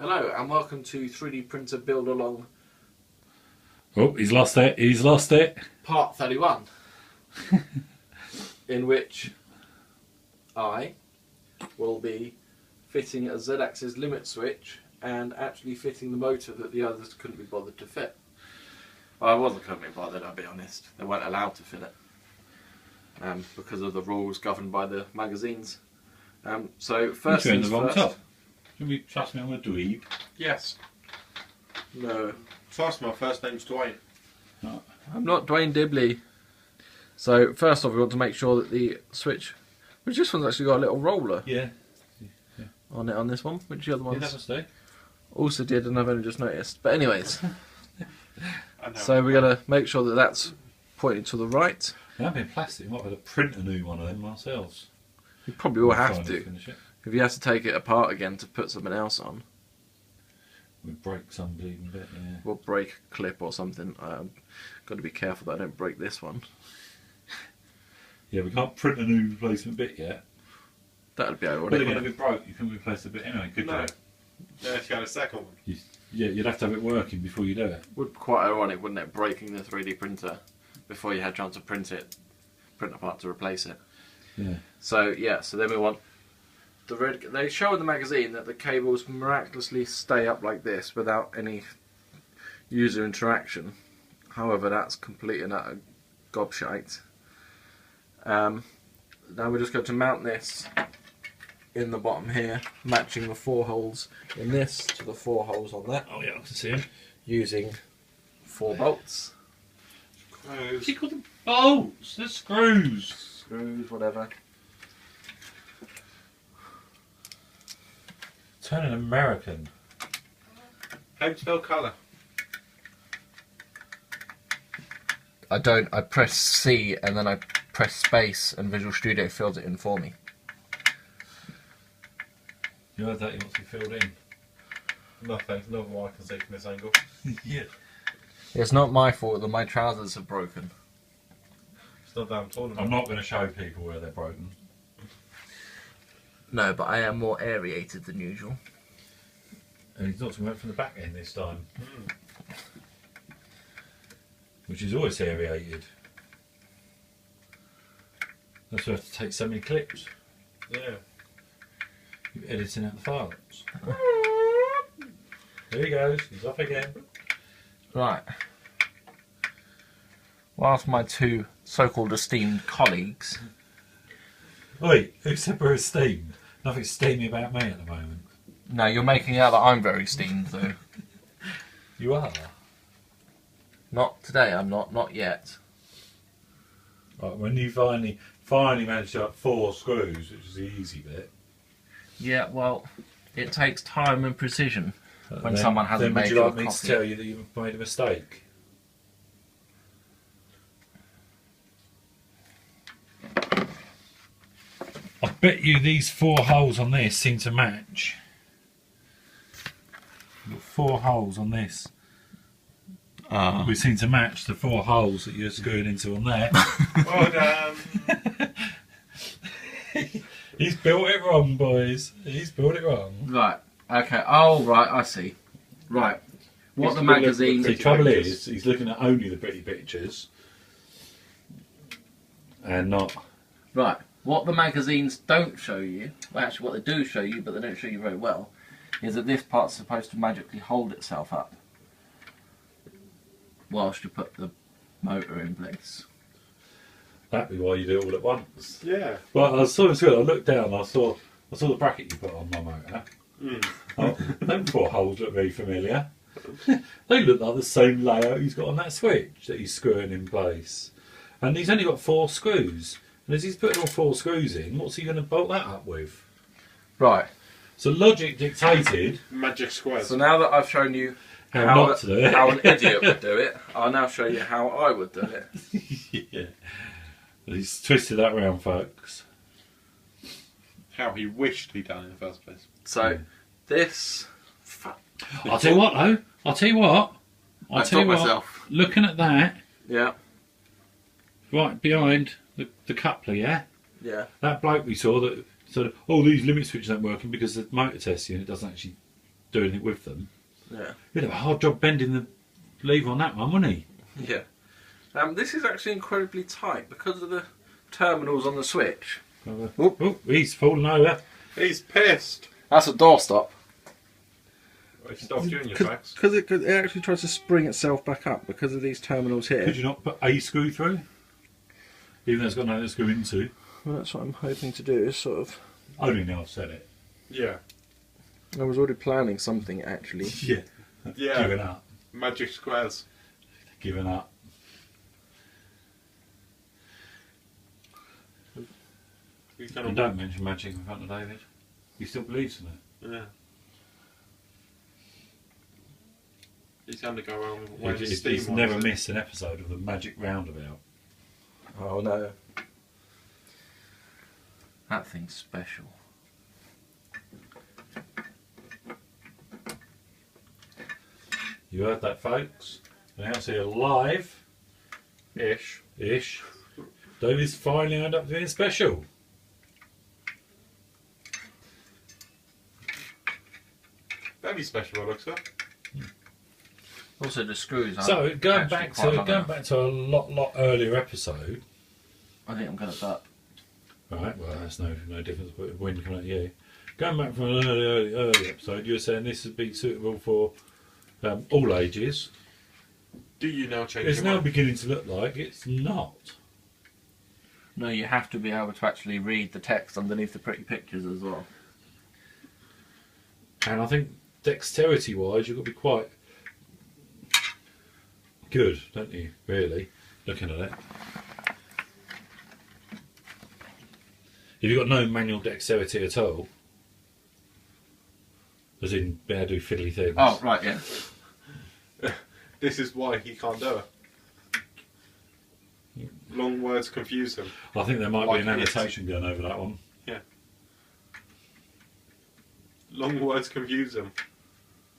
Hello and welcome to 3D Printer Build Along. Oh, he's lost it, he's lost it. Part 31. In which I will be fitting a Z-axis limit switch and actually fitting the motor that the others couldn't be bothered to fit. Well, I couldn't be bothered, I'll be honest. They weren't allowed to fit it. Because of the rules governed by the magazines. So first You're in things the wrong first. top. Should we trust me on a dweeb? Yes. No. Trust my first name's Dwayne. No. I'm not Dwayne Dibley. So first off we want to make sure that the switch, which this one's actually got a little roller Yeah. on it on this one, which the other Yeah, ones that must do. also did and I've only just noticed. But anyways, I know. so we're going to make sure that that's pointing to the right. They've been plastic, we might have to print a new one of them ourselves. You probably will have Finally to. finish it. If you have to take it apart again to put something else on, We break some bleeding bit, yeah. we'll break a clip or something. I've got to be careful that I don't break this one. Yeah, we can't print a new replacement bit yet. That would be But ironic. again, if wouldn't it broke, you couldn't replace the bit anyway, could No. you? Yeah, if you had a second one. Yeah, you'd have to have it working before you do it. Would be quite ironic, wouldn't it, breaking the 3D printer before you had chance to print apart to replace it. Yeah. So yeah, so then we want the red. They show in the magazine that the cables miraculously stay up like this without any user interaction. However, that's complete and utter gobshite. Now we're just going to mount this in the bottom here, matching the 4 holes in this to the 4 holes on that, Oh yeah, I can see him. using 4 bolts, What's he called them? Bolts! The screws! screws, whatever. Turning American. How do you spell colour? I don't. I press C and then I press space and Visual Studio fills it in for me. You heard that, he wants to be filled in. Nothing. Not what I can see from this angle. Yeah. It's not my fault that my trousers are broken. It's not damn tall enough. I'm not going to show people where they're broken. No, but I am more aerated than usual. And he's not talking about from the back end this time. Which is always aerated. That's why I have to take so many clips. Yeah. You're editing out the files. There he goes, he's off again. Right. Whilst my 2 so-called esteemed colleagues. Oi, who said we're esteemed? Nothing steamy about me at the moment. No, you're making out that I'm very esteemed, though. You are? Not today. I'm not. Not yet. Right, when you finally managed to have 4 screws, which is the easy bit. Yeah. Well, it takes time and precision when then- someone hasn't then made would you you a like me to coffee. tell you that you've made a mistake? I bet you these 4 holes on this seem to match. You've got 4 holes on this. We seem to match the 4 holes that you're screwing into on there. Well done. He's built it wrong, boys. He's built it wrong. Right. Okay. Oh, right. I see. Right. What He's the looking at magazine. The trouble is, he's looking at only the pretty pictures. And not... Right. What the magazines don't show you, well, actually what they do show you, but they don't show you very well, is that this part's supposed to magically hold itself up whilst you put the motor in place. That'd be why you do it all at once. Yeah. Well, I saw this. I looked down. I saw the bracket you put on my motor. Oh, them 4 holes look very familiar. They look like the same layout he's got on that switch that he's screwing in place. And he's only got 4 screws. And as he's putting all 4 screws in, what's he going to bolt that up with? Right. So logic dictated Magic squares. So now that I've shown you how not to do it. how an idiot would do it, I'll now show you how I would do it. Yeah. He's twisted that round, folks. How he wished he'd done in the first place. So this. I'll tell you what, though. I'll tell you what. I've taught myself. Looking at that, Yeah. right behind the coupler, yeah? Yeah. That bloke we saw that sort of, oh, these limit switches aren't working because the motor test unit doesn't actually do anything with them. Yeah. He'd have a hard job bending the lever on that one, wouldn't he? Yeah. This is actually incredibly tight because of the terminals on the switch. Oh, he's fallen over. He's pissed. That's a doorstop. He stopped you in your tracks. Because it actually tries to spring itself back up because of these terminals here. Could you not put a screw through? Even though it's got nothing to screw into. Well, that's what I'm hoping to do, is sort of... Only now I've said it. Yeah. I was already planning something, actually. Yeah. Yeah. Giving up. Magic squares. Giving up. And don't mention magic in front of David. He still believes in it. Yeah. He's going to go around with He's never missed an episode of the Magic Roundabout. Oh no. That thing's special. You heard that, folks? Now it's here live. Ish. David's finally ended up doing special. That'd be special, Alexa. Also, the screws. So going back to a lot earlier episode. I think I'm going to start. Right. Well, that's no difference with wind coming at you. Going back from an early episode, you were saying this would be suitable for all ages. Do you now change It's your now mind? beginning to look like it's not. No, you have to be able to actually read the text underneath the pretty pictures as well. And I think dexterity-wise, you've got to be quite good, don't you? Really, looking at it. If you've got no manual dexterity at all, as in be able to do fiddly things. Oh, right, yeah. This is why he can't do it. Long words confuse him. I think there might Like be an it. annotation going over that one. Yeah. Long words confuse him.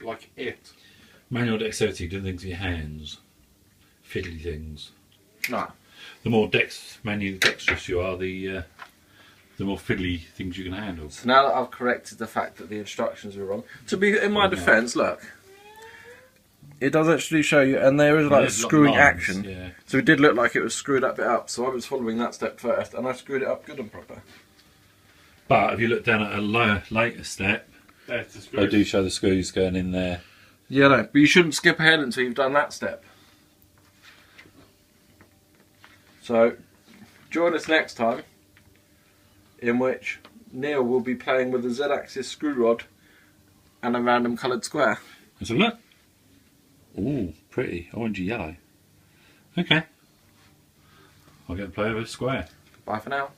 Like it. Manual dexterity, doing things with your hands, fiddly things. No. The more manually dexterous you are, the more fiddly things you can handle. So now that I've corrected the fact that the instructions are wrong, to be in my defence, look, it does actually show you, and there is like a There's screwing lines, action. Yeah. So it did look like it was screwed that bit up. So I was following that step first, and I screwed it up good and proper. But if you look down at a later step, There's the they screws. do show the screws going in there. Yeah, no, but you shouldn't skip ahead until you've done that step. So join us next time, in which Neil will be playing with a Z-axis screw rod and a random coloured square. Let's have a look. Ooh, pretty. Orangey yellow. Okay. I'll get to play with a square. Bye for now.